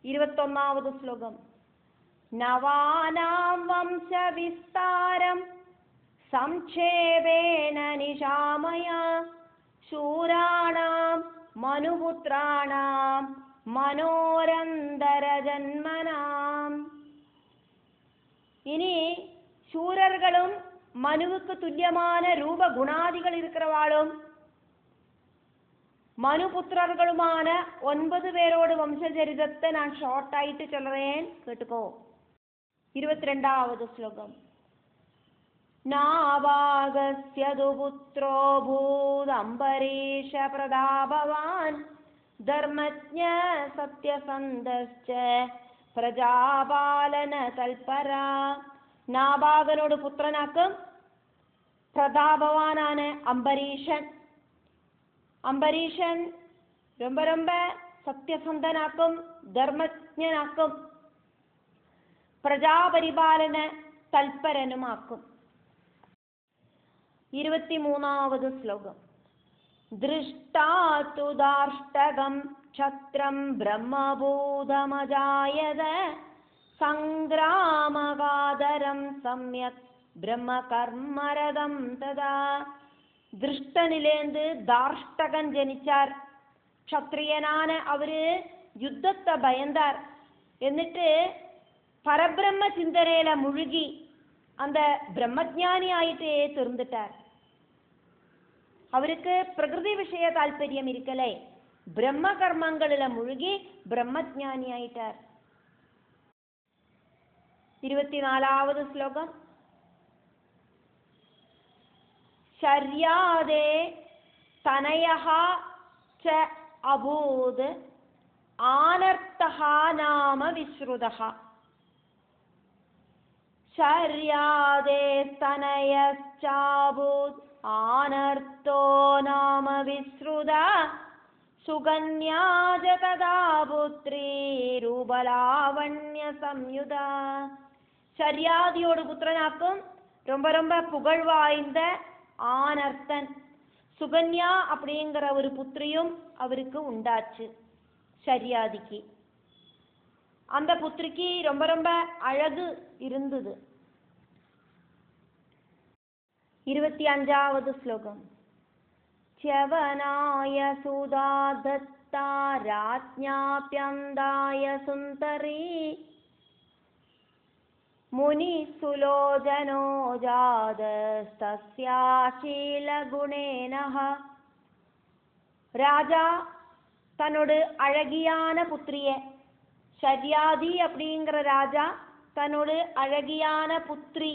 21ാമത് ശ്ലോകം. നവാനാം വംശവിസ്താരം സംക്ഷേപേണ നിശാമയ ശൂരാണാം മനുപുത്രാണാം മനോരന്തരജന്മനാം. ഇനി சூரர்களும் மனுவுக்கு துல்லியமான ரூப குணாதிகள் இருக்கிறவாளும் மனுபுத்திரர்களுமான 9 பேரோட வம்சச்சரிதத்தை நான் ஷார்ட் ஆயிட்டு சொல்றேன், கேட்டுக்கோ. 22வது ஸ்லோகம். நாபாகஸ்யது புத்ரோ பூதம்பரீஷ பிரதாபவான் தர்மஜ்ஞ சத்யசந்தஸ்ச பிரஜாபாலன தல்பரா. നാഭാഗനോട് പുത്രനാക്കും. പ്രതാപവാനാണ് അംബരീഷൻ. അംബരീഷൻ ரொம்ப സത്യസന്ധനാക്കും, ധർമ്മജ്ഞനാക്കും, പ്രജാപരിപാലന തൽപരനുമാക്കും. 23ാമത് ശ്ലോകം. ദൃഷ്ടാതു ദാർഷ്ടകം ക്ഷത്രം ബ്രഹ്മഭൂതമജായത സംഗ്രാമകാതരം സമ്യക് ബ്രഹ്മകർമ്മരതം തഥാ. ദൃഷ്ടനിലേന്ത് ദാർഷ്ടകൻ ജനിച്ചാർ. ക്ഷത്രിയനാണ്. അവര് യുദ്ധത്തെ ഭയந்தார். എന്നിട്ട് பரபிரம்ம சிந்தனையில முழுகி அந்த பிரம்மஜானி ஆயிட்டே திருந்துட்டார். அவருக்கு பிரகிருதி விஷய தால்பரியம் இருக்கலே, பிரம்ம கர்மங்களில முழுகி பிரம்மஜானி ஆயிட்டார். 24வது ശ്ലോകം. ശര്യാദേ തനയഃ ച അഭൂത് ആനർത്തഃ നാമ വിശ്രുതഃ. ശര്യാദേ തനയശ്ചാഭൂത് ആനർത്തോ നാമ വിശ്രുത സുകന്യാ ച തഥാ പുത്രീ രൂപലാവണ്യ സംയുത. ശര്യാദിയോട് പുത്രനാക്കും. ரொம்ப புகழ் வாய்ந்த ஆனர்த்தன் சுகன்யா அப்படிங்கிற ஒரு புத்திரியும் அவருக்கு உண்டாச்சு ശര്യാദിക്ക്. அந்த புத்திரிக்கு ரொம்ப அழகு இருந்தது. 25வது ശ്ലോകം. ച്യവനായ സുദാദത്താ രാജ്ഞാപ്യന്തായ സുന്ദരീ മുനി സുലോചനോ ജാതസ്തസ്യാശീലഗുണേനഃ. ராஜா தன்னோட அழகியான புத்திரிய, ശര്യാദി அப்படிங்கிற ராஜா தன்னோட அழகியான புத்திரி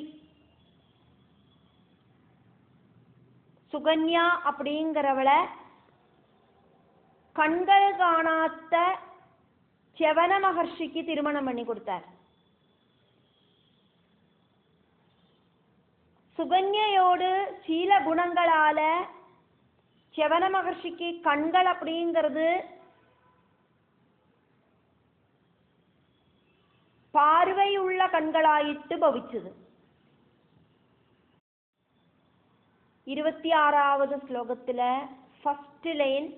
சுகன்யா அப்படிங்கிறவளை கண்கள் காணாத்த ച്യവന மகர்ஷிக்கு திருமணம் பண்ணி கொடுத்தார். சுகன்யோடு சீல குணங்களால ച്യവന மகர்ஷிக்கு கண்கள் அப்படிங்கிறது பார்வையுள்ள கண்களாயிட்டு பவிச்சது. 26வது ശ്ലോകത്തിல ஃபர்ஸ்ட் லைன்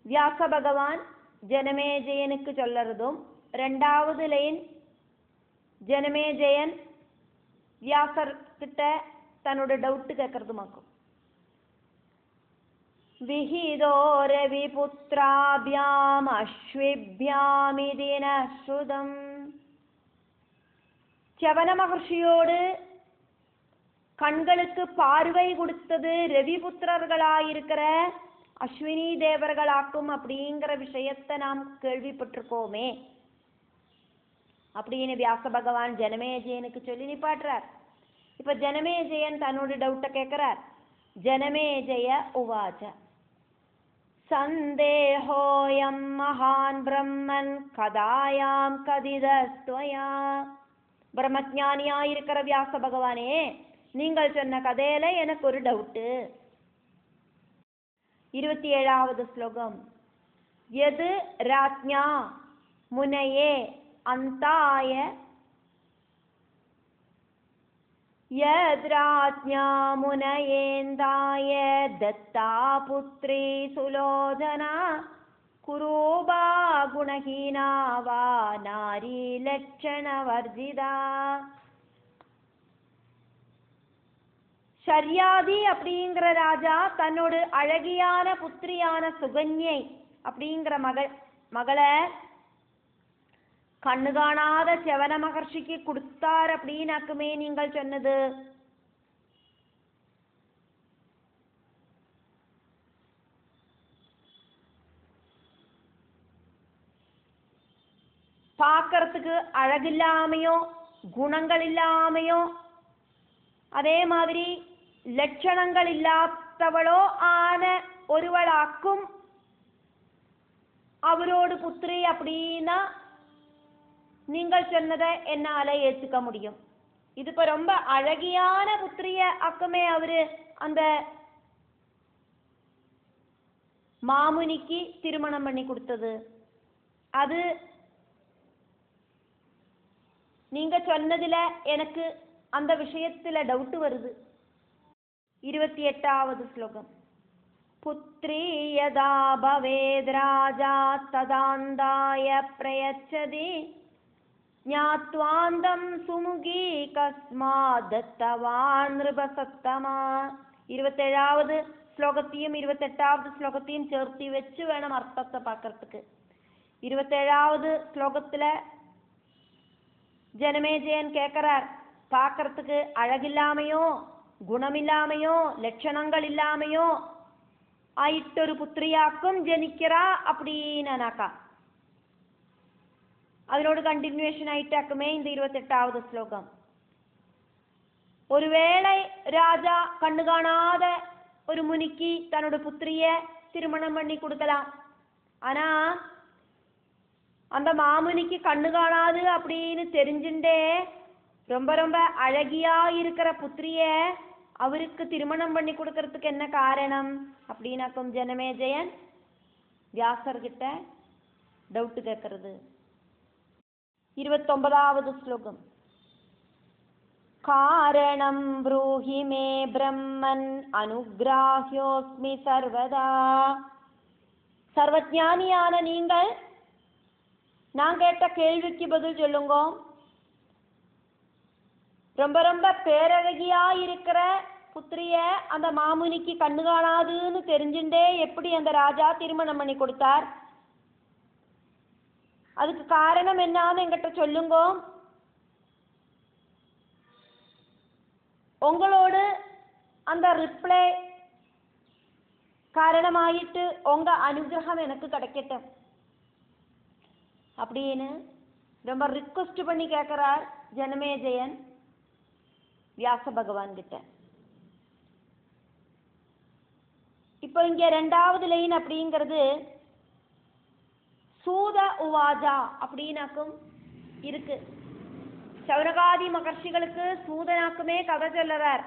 வியாச பகவான் ஜனமேஜயனுக்கு சொல்லறதும், 2வது லைன் ஜனமேஜயன் வியாசர் கிட்ட தன்னோட டவுட் கேட்கறதுமாக்கும். விஹிதோ ரவிபுத்ராபியாம் அஸ்விப்யாமிதி ந ஸ்ருதம். ച്യവന மகர்ஷியோடு கண்களுக்கு பார்வை கொடுத்தது ரவிபுத்திரர்களாயிருக்கிற அஸ்வினி தேவர்களாக்கும் அப்படிங்கிற விஷயத்தை நாம் கேள்விப்பட்டிருக்கோமே அப்படின்னு வியாச பகவான் ஜனமேஜயனுக்கு சொல்லி நிப்பாட்டுறார். இப்ப ஜனமேஜயன் தன்னோட டவுட்டை கேட்கிறார். ஜனமேஜய உவாச்ச சந்தேஹோயம் மகான் பிரம்மன் கதாயாம் கதிதஸ்த்வயா. பிரம்மஜானியாயிருக்கிற வியாச பகவானே, நீங்கள் சொன்ன கதையில எனக்கு ஒரு டவுட்டு. 27வது ശ്ലോകം. யது ராஜ்ஞா முனையே அந்தாய யத் ராஜ்ஞா முனயேந்தாய தத்தா புத்ரி சுலோச்சனா കുരൂപാ ഗുണഹീനാവാ നാരീ ലക്ഷണവർജിത. ஷர்யாதி அப்படிங்கிற ராஜா தன்னோட அழகியான புத்திரியான சுகன்யை அப்படிங்கிற மகளை கண்ணு காணாத செவன மகர்ஷிக்கு கொடுத்தார் அப்படின்னாக்குமே நீங்கள் சொன்னது. பார்க்கறதுக்கு அழகில்லாமையோ குணங்கள் இல்லாமையோ அதே மாதிரி லட்சணங்கள் இல்லாதவளோ ஆன ஒருவளாக்கும் அவரோடு புத்திரி அப்படின்னா நீங்கள் சொன்னதை என்னால ஏற்றுக்க முடியும். இது இப்ப ரொம்ப அழகியான புத்திரிய அக்குமே அவரு அந்த மாமுனிக்கு திருமணம் பண்ணி கொடுத்தது. அது நீங்க சொன்னதுல எனக்கு அந்த விஷயத்துல டவுட் வருது. 28வது ஸ்லோகம். புத்ரி யதா பவேத் ராஜா ததாந்தாய பிரயச்சதி ஞாத்வாந்தம் சுமுகி கஸ்மாத் தத்தவான் நிருபசத்தமா. 27வது ஸ்லோகத்தையும் 28வது ஸ்லோகத்தையும் சேர்த்து வச்சு வேணும் அர்த்தத்தை பார்க்கறதுக்கு. 27வது ஸ்லோகத்துல ஜனமேஜயன் கேட்கிறார், பார்க்கறதுக்கு அழகில்லாமையோ குணமில்லாமையோ லட்சணங்கள் இல்லாமையோ ஆயிட்டொரு புத்திரியாக்கும் ஜனிக்கிறா அப்படின்னாக்கா அதனோடு கண்டினியூஷன் ஆயிட்டாக்குமே இந்த 28வது ஸ்லோகம். ஒருவேளை ராஜா கண்ணு காணாத ஒரு முனிக்கு தன்னோட புத்திரிய திருமணம் பண்ணி கொடுக்கலாம். ஆனா அந்த மாமுனிக்கு கண்ணு காணாது அப்படின்னு தெரிஞ்சுட்டே ரொம்ப ரொம்ப அழகியா இருக்கிற புத்திரிய அவருக்கு திருமணம் பண்ணி கொடுக்கறதுக்கு என்ன காரணம் அப்படின்னாக்கும் ஜனமேஜயன் வியாசர்கிட்ட டவுட் கேட்கறது. 29வது ஸ்லோகம். காரணம் ப்ரூஹி மே பிரம்மன் அனுக்ராஹ்யோஸ்மி சர்வதா. சர்வஞானியான நீங்கள் நான் கேட்ட கேள்விக்கு பதில் சொல்லுங்க. ரொம்ப ரொம்ப பேரழகியா இருக்கிற புத்திரிய அந்த மாமுனிக்கு கண்ணு காணாதுன்னு தெரிஞ்சுட்டே எப்படி அந்த ராஜா திருமணம் பண்ணி கொடுத்தார்? அதுக்கு காரணம் என்னன்னு என்கிட்ட சொல்லுங்க. உங்களோடு அந்த ரிப்ளை காரணமாயிட்டு உங்க அனுகிரகம் எனக்கு கிடைக்கட்டும் அப்படின்னு ரொம்ப ரிக்வெஸ்ட் பண்ணி கேட்கிறார் ஜனமேஜயன் வியாச பகவான் கிட்ட. இப்போ இங்க 2வது லைன் அப்படிங்கிறது சூத உவாஜா அப்படின்னாக்கும் இருக்கு. சௌனகாதி மகர்ஷிகளுக்கு சூதனாக்குமே கதை சொல்லுறார்.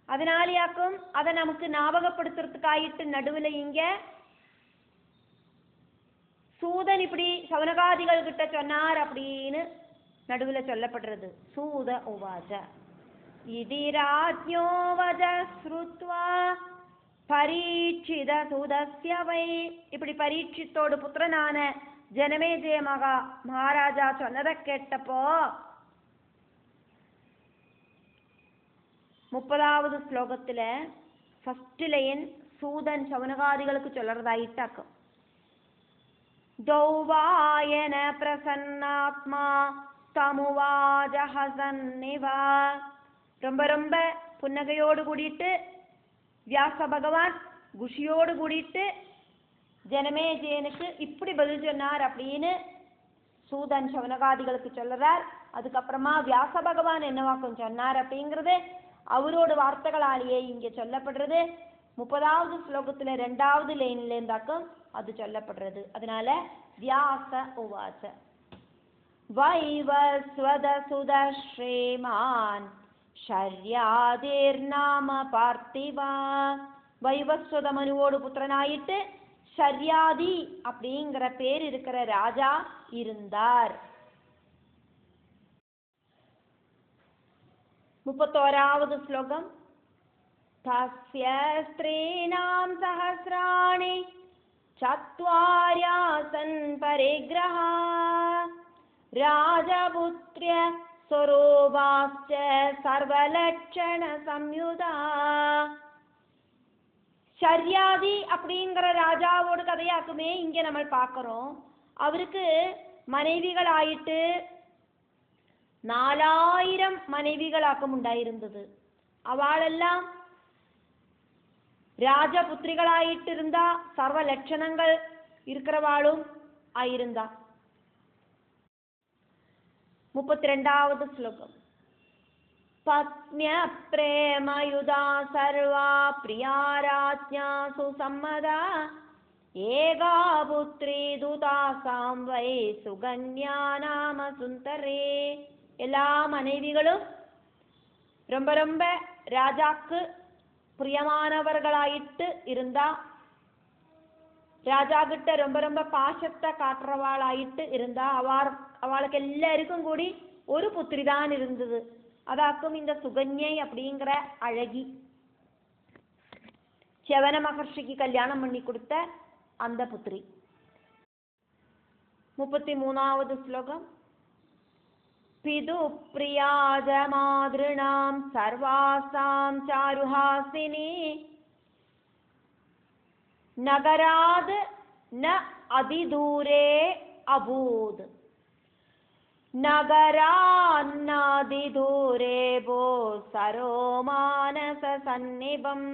அதனாலேயாக்கும் அதை நமக்கு ஞாபகப்படுத்துறதுக்காயிட்டு நடுவில் இங்க சூதன் இப்படி சௌனகாதிகள் கிட்ட சொன்னார் அப்படின்னு நடுவில் சொல்லப்படுறது. சூத உவாச்ச இதி ராஜ்ஞோ வஜ ஸ்ருத்வா பரீட்சித சூதஸ்ய வை. இப்படி பரீட்சித்தோடு புத்திரனான ஜனமேஜய மகாராஜா சொன்னதை கேட்டப்போ 30வது ஸ்லோகத்துல ஃபர்ஸ்ட் லைன் சூதன் சௌனகாதிகளுக்கு சொல்றதாயிட்டாக்கும். தௌவாயன பிரசன்னாத்மா தமுவாஜஹசன்னிவா. ரொம்ப ரொம்ப புன்னகையோடு கூடிட்டு வியாச பகவான் குஷியோடு கூடிட்டு ஜனமேஜயனுக்கு இப்படி பதில் சொன்னார் அப்படின்னு சூதன் சௌனகாதிகளுக்கு சொல்லுறார். அதுக்கப்புறமா வியாச பகவான் என்னவாக்கும் சொன்னார் அப்படிங்கிறது அவரோட வார்த்தைகளாலேயே இங்க சொல்லப்படுறது. 30வது ஸ்லோகத்துல 2வது லைன்ல இருந்தாக்கும் அது சொல்லப்படுறது. அதனால வியாச உவாச வைவஸ்வத சுத ஸ்ரீமான் ஷர்யாதிர் நாம பார்த்திவா. வைவஸ்வத மனுவோடு புத்திரனாயிட்டு ஷர்யாதி அப்படிங்கிற பேர் இருக்கிற ராஜா இருந்தார். 31வது ஸ்லோகம். தஸ்ய ஸ்திரீணாம் சஹஸ்ராணி ചത്വാര്യാസൻ പരിഗ്രഹ രാജപുത്ര്യ സ്വരൂപാശ്ച സർവലക്ഷണ സംയുത. ஷர்யாதி அப்படிங்கிற ராஜாவோட கதையாக்குமே இங்க நம்ம பார்க்கிறோம். அவருக்கு மனைவிகள் ஆயிட்டு 4000 மனைவிகளாக்கும் உண்டாயிருந்தது. அவளெல்லாம் ராஜபுத்திரிகளாயிட்டு இருந்தா, சர்வ லட்சணங்கள் இருக்கிறவாளும் ஆயிருந்தா. 32வது ஸ்லோகம். பத்ம்ய பிரேமயுதா சர்வா பிரியா ராஜ்ஞா சுசம்மதா ஏகா புத்ரி துதாசாம் வை சுகன்யா நாம சுந்தரே. எல்லா மனைவிகளும் ரொம்ப ரொம்ப ராஜாக்கு பிரியமானவர்களாயிட்டு இருந்தா, ராஜா கிட்ட ரொம்ப ரொம்ப பாசத்தை காட்டுறவாளாயிட்டு இருந்தா. அவளுக்கு எல்லாருக்கும் கூடி ஒரு புத்திரி தான் இருந்தது. அதாக்கும் இந்த சுகன்யை அப்படிங்கிற அழகி செவன மகர்ஷிக்கு கல்யாணம் பண்ணி கொடுத்த அந்த புத்திரி. 33வது ஸ்லோகம். பிது பிரியாஜ மாதிருணாம் சர்வாசாம் சாருஹாசினி நகராத் ந அதிதூரே அபூத் நகரான்னாதிதூரே போ சரோ மானச சந்நிபம்.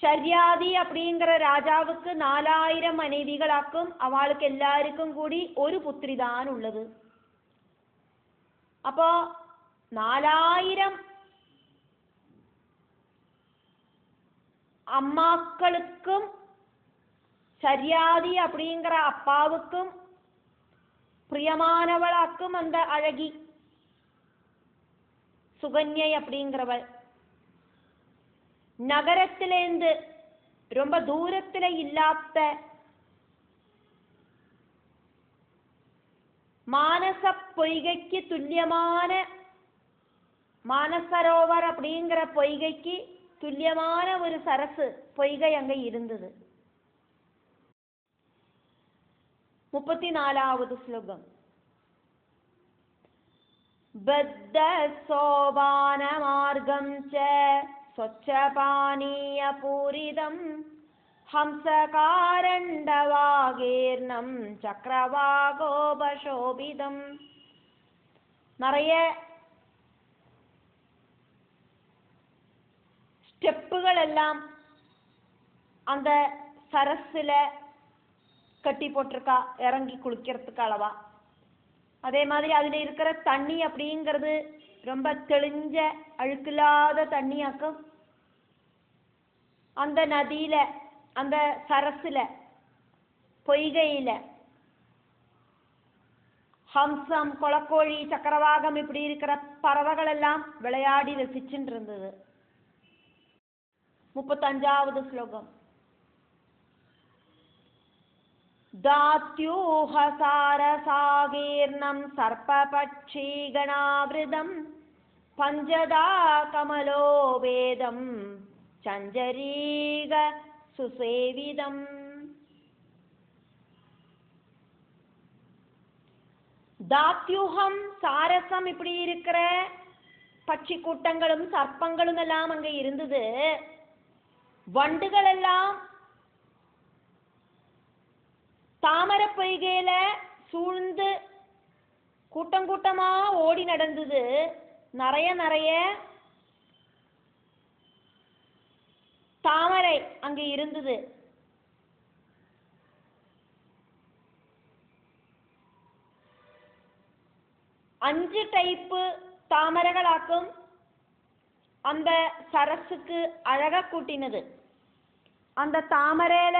ஷர்யாதி அப்படிங்கிற ராஜாவுக்கு 4000 மனைவிகளாக்கும். அவளுக்கு எல்லாருக்கும் கூடி ஒரு புத்திரி தான் உள்ளது. அப்போ 4000 அம்மாக்களுக்கும் ஷர்யாதி அப்படிங்கிற அப்பாவுக்கும் பிரியமானவளாக்கும் அந்த அழகி சுகன்யை அப்படிங்கிறவள். நகரத்திலேந்து ரொம்ப தூரத்துல இல்லாத மானச பொய்கைக்கு துல்லியமான, மானசரோவர் அப்படிங்கிற பொய்கைக்கு துல்லியமான ஒரு சரசு பொய்கை அங்க இருந்தது. 34வது ஸ்லோகம். பத்த சோபான மார்க்கம் ச स्वच्छपानीय पूरिदं हंसकारण्डवागीर्णं चक्रवागोपशोभिदं. நிறைய ஸ்டெப்புகள் எல்லாம் அந்த சரஸ்ல கட்டி போட்டிருக்கா, இறங்கி குளிக்கிறதுக்கு அளவா. அதே மாதிரி அதுல இருக்கிற தண்ணி அப்படிங்கிறது ரொம்ப தெளிஞ்ச அழுக்கில்லாத தண்ணியாக்கும். அந்த நதியில, அந்த சரஸ்ல, பொய்கையில ஹம்சம், கொளக்கோழி, சக்கரவாகம் இப்படி இருக்கிற பறவைகள் எல்லாம் விளையாடி ரசிச்சுட்டு இருந்தது. 35வது ஸ்லோகம். தாத்யூஹசாரசாகீர்ணம் சர்ப்பபட்சி கணாவிருதம் பஞ்சதா கமலோ வேதம் சஞ்சரீக சுசேவிதம். தாத்யூகம், சாரசம் இப்படி இருக்கிற பட்சி கூட்டங்களும் சர்ப்பங்களும் எல்லாம் அங்க இருந்தது. வண்டுகள் எல்லாம் தாமரை பொய்கையில சூழ்ந்து கூட்டம் கூட்டமா ஓடி நடந்தது. நிறைய நிறைய தாமரை அங்க இருந்தது. அஞ்சு டைப்பு தாமரைகளாக்கும் அந்த சரசுக்கு அழக கூட்டினது. அந்த தாமரையில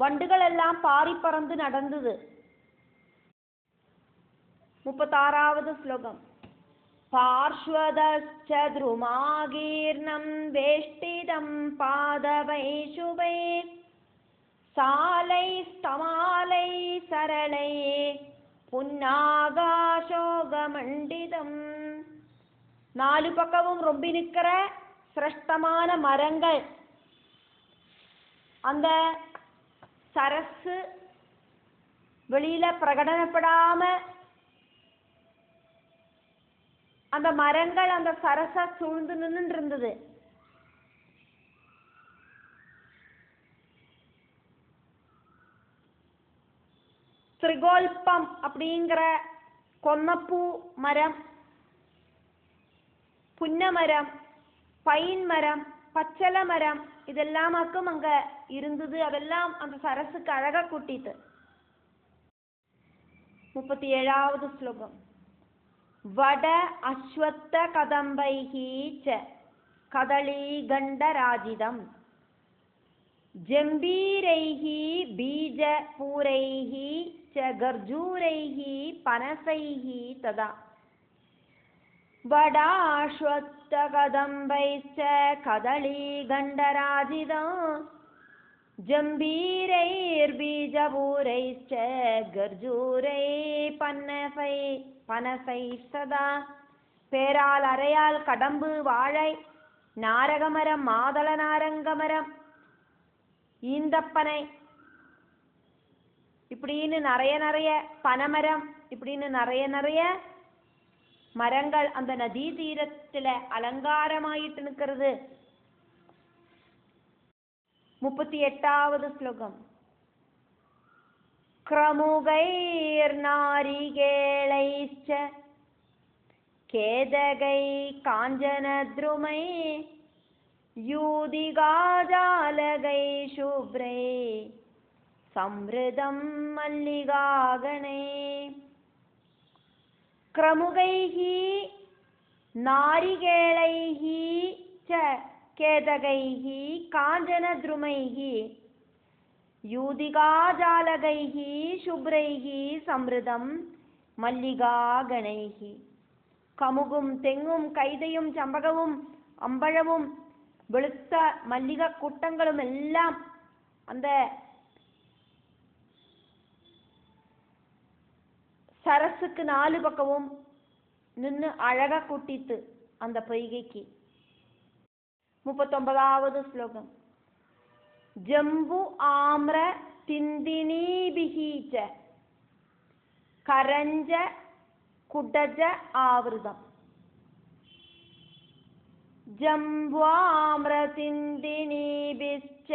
வண்டுகள் எல்லாம் பாரி பறந்து நடந்தது. 36வது ஸ்லோகம். பார்ஷ்வதச்ச த்ருமாகீர்ணம் வேஷ்டிதம் பாதவை சுபை சாலை ஸ்தமாலை சரளை புன்னாகாசோகமண்டிதம். நாலு பக்கமும் ரொம்ப நிற்கிற சிரேஷ்டமான மரங்கள் அந்த சரசு வெளியில பிரகடனப்படாம அந்த மரங்கள் அந்த சரச சூழ்ந்து நின்று இருந்தது. திரிகோல்பம் அப்படிங்கிற கொன்னப்பூ மரம், புன்னமரம், பைன் மரம், பச்சளை மரம் இதெல்லாமாக்கும் அங்க இருந்தது. அதெல்லாம் அந்த சரசுக்கு அழகா கூட்டிட்டு. 37வது ஸ்லோகம். வட அஸ்வத்த கதம்பைஹி ச கதளி கண்டராஜிதம் ஜம்பீரைஹி பீஜ பூரைஹி ச கர்ஜூரைஹி பனசைஹி ததா வடாஸ்வத்த கதம்பைச்ச கதளி கண்டராஜிதம் ஜம்பீரைர்பீஜபூரைச்ச கர்ஜூரை பனசை சதா. பேரால் அரையால் கடம்பு வாழை நாரகமரம் மாதள நாரங்கமரம் ஈந்தப்பனை இப்படின்னு நிறைய பனமரம் இப்படின்னு நிறைய மரங்கள் அந்த நதி தீரத்துல அலங்காரமாயிட்டு நிற்கிறது. 38வது ஸ்லோகம். கிரமுகைர் நாரிகேளைச்ச கேதகை காஞ்சனத்ருமை யூதிகாஜாலகை சுப்ரை சம்ருதம் மல்லிகாகணே. கிரமுகைஹி நாரிகேளைஹி ச கேதகைஹி காஞ்சனத்ருமைஹி யூதிகாஜாலகைஹி சுப்ரைஹி சம்ருதம் மல்லிகாகணைஹி. கமுகும் தெங்கும் கைதையும் சம்பகமும் அம்பழமும் வெளுத்த மல்லிகை கூட்டங்களும் எல்லாம் அந்த சரசுக்கு நாலு பக்கமும் நின்று அழகா கூட்டித்து அந்த பொய்கைக்கு. 39வது ஸ்லோகம். ஜம்பு ஆம்ர திந்தினீபிஹீச்ச கரஞ்ச குடஜ ஆவிருதம் ஜம்புஆம்ர திந்தினீபிச்ச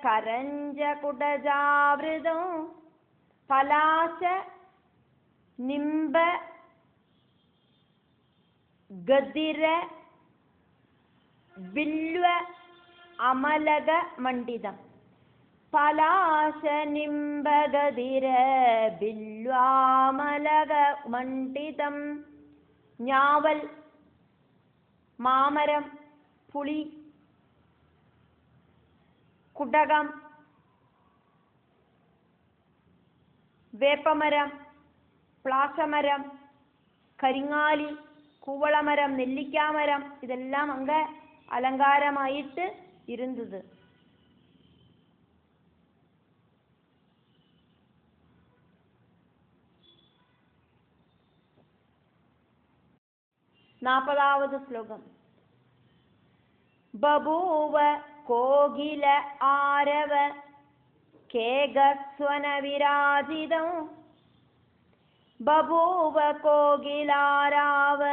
கரஞ்ச குடஜாவிருதம் பலாச நிம்ப கதிர வில்வ அமலக மண்டிதம். பலாச நிம்ப கதிர பில்வாமலக மண்டிதம். ஞாவல் மாமரம் புளி குடகம் வேப்பமரம் பிளாசமரம் കരിങ്ങാലി കൂവളമരം നെല്ലിക്കാമരം ഇതെല്ലാം അങ്ക അലങ്കാരമായിട്ട് ഇരുന്നത്. നാൽപ്പതാവത് ശ്ലോകം. ബഭൂവ കോകില ആരവ കേകസ്വന വിരാജിതം ബഭൂവ കോകിലാരാവ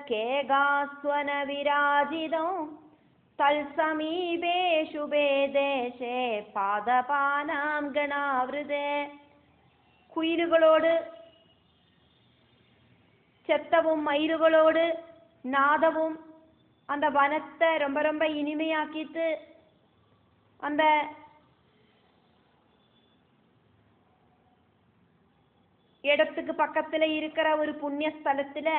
കേകാസ്വന വിരാജിതം തൽസമീപേ ശുഭേ ദേശേ പാദപാനാം ഗണാവൃതേ. കുയിലുകളോട് ചെത്തവും മയിലുകളോട് நாதவும் அந்த வனத்தை ரொம்ப ரொம்ப இனிமையாக்கிட்டு அந்த இடத்துக்கு பக்கத்துல இருக்கிற ஒரு புண்ணிய ஸ்தலத்துல